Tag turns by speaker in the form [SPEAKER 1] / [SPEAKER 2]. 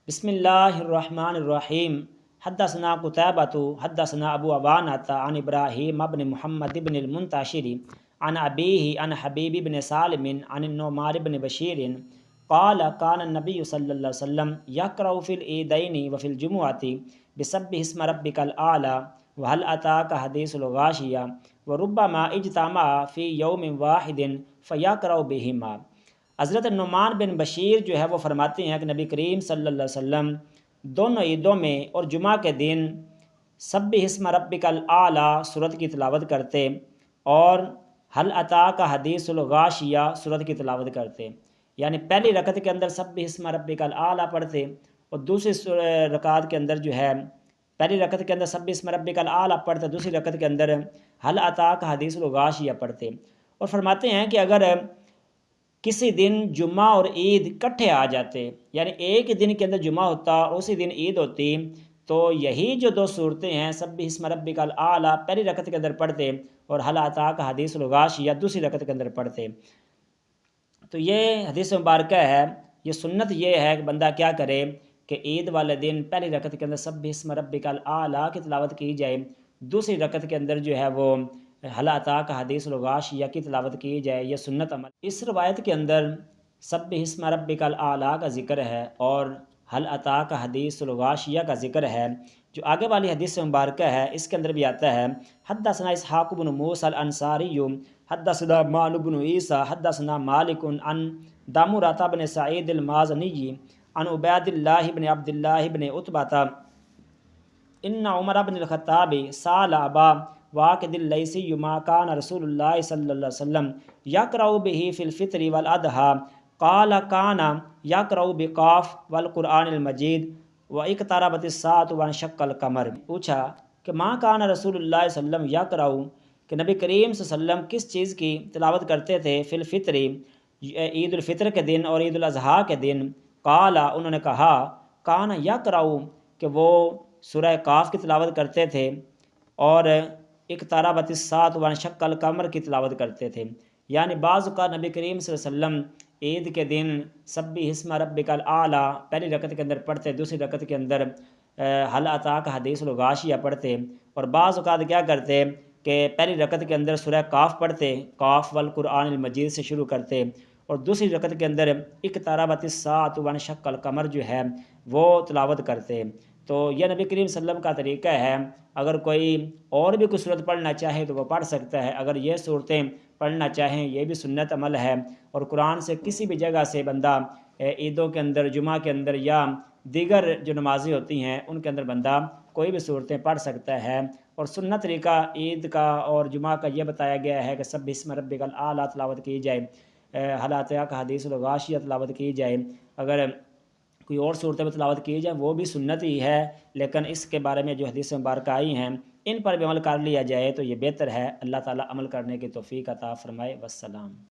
[SPEAKER 1] بسم اللہ الرحمن الرحیم۔ حدثنا قتیبۃ حدثنا ابو عوانۃ عن ابراہیم بن محمد بن المنتشر عن ابیہ عن حبیب بن سالم عن النعمان بن بشیر قال كان النبي صلی اللہ علیہ وسلم يقرأ في العیدین وفي الجمعة بسبح اسم ربك الأعلى وهل أتاك حديث الغاشية وربما اجتمع في يوم واحد فيقرأ بهما۔ حضرت نعمان بن بشیر جو ہے وہ فرماتے ہیں کہ نبی کریم صلی اللہ علیہ وسلم دونوں عیدوں میں اور جمعہ کے دن سبح اسم ربک الاعلیٰ سورت کی تلاوت کرتے اور هل اتاک حدیث الغاشیہ سورت کی تلاوت کرتے، یعنی پہلی رکعت کے اندر سبح اسم ربک الاعلیٰ پڑھتے اور دوسری رکعت کے اندر جو ہے پہلی رکعت کے اندر سبح اسم ربک الاعلیٰ پڑھتے، دوسری رکعت کے اندر هل اتاک حدیث الغاشیہ پڑھتے۔ اور فرماتے ہیں کہ اگر کسی دن جمعہ اور عید کٹھے آ جاتے، یعنی ایک ہی دن کے اندر جمعہ ہوتا اور اسی دن عید ہوتی، تو یہی جو دو صورتیں ہیں سبح اسم ربک الاعلیٰ پہلی رکعت کے اندر پڑھتے اور هل اتاک حدیث الغاشیہ دوسری رکعت کے اندر پڑھتے۔ تو یہ حدیث مبارکہ ہے، یہ سنت یہ ہے کہ بندہ کیا کرے کہ عید والے دن پہلی رکعت کے اندر سبح اسم ربک الاعلیٰ کی تلاوت کی جائے، دوسری رکعت کے اندر جو ہے وہ هل اتاک حدیث الغاشیہ کی تلاوت کی جائے، یہ سنت عمل۔ اس روایت کے اندر سبح اسم ربک الاعلیٰ کا ذکر ہے اور هل اتاک حدیث الغاشیہ کا ذکر ہے۔ جو آگے والی حدیث مبارکہ ہے اس کے اندر بھی آتا ہے حدثنا اسحاق بن موسیٰ الانصاری حدثنا معن بن عیسیٰ حدثنا مالک عن دامرۃ بن سعید المازنی عن عبید اللہ بن عبد اللہ بن عتبہ ان عمر بن الخطاب سأل ابا واقد اللیثی ما کان رسول اللہ صلی اللہ علیہ وسلم یقرأ به فی الفطر والاضحى قال کان یقرأ بقاف والقرآن المجید واقتربت الساعة وانشق القمر۔ پوچھا کہ ما کان رسول اللہ صلی اللہ علیہ وسلم یقرأ، کہ نبی کریم صلی اللہ علیہ وسلم کس چیز کی تلاوت کرتے تھے، فی الفطر عید الفطر کے دن اور عید الاضحیٰ کے دن، قال انہوں نے کہا کان یقرأ کہ وہ سورہ قاف کی تلاوت کرتے تھے اور اقتربت الساعة وانشق القمر کی تلاوت کرتے تھے، یعنی بعض اوقات نبی کریم صلی اللہ علیہ وسلم عید کے دن سبح اسم ربک الاعلیٰ پہلی رکعت کے اندر پڑھتے، دوسری رکعت کے اندر هل اتاک حدیث الغاشیہ پڑھتے، اور بعض اوقات کیا کرتے کہ پہلی رکعت کے اندر سورہ قاف پڑھتے، قاف والقرآن المجید سے شروع کرتے، اور دوسری رکعت کے اندر اقتربت الساعة وانشق القمر جو ہے وہ تلاوت کرتے۔ تو یہ نبی کریم صلی اللہ علیہ وسلم کا طریقہ ہے، اگر کوئی اور بھی کوئی صورت پڑھنا چاہے تو وہ پڑھ سکتا ہے، اگر یہ صورتیں پڑھنا چاہیں یہ بھی سنت عمل ہے۔ اور قرآن سے کسی بھی جگہ سے بندہ عیدوں کے اندر، جمعہ کے اندر یا دیگر جو نمازیں ہوتی ہیں ان کے اندر بندہ کوئی بھی صورتیں پڑھ سکتا ہے۔ اور سنت طریقہ عید کا اور جمعہ کا یہ بتایا گیا ہے کہ سبح اسم ربک الاعلیٰ تلاوت کی جائے، هل اتاک حدیث الغاشیہ تلاوت کی جائے، اگر کوئی اور صورتیں میں تلاوت کی جائے وہ بھی سنت ہی ہے، لیکن اس کے بارے میں جو حدیث مبارکہ آئی ہیں ان پر بھی عمل کر لیا جائے تو یہ بہتر ہے۔ اللہ تعالیٰ عمل کرنے کی توفیق عطا فرمائے۔ والسلام۔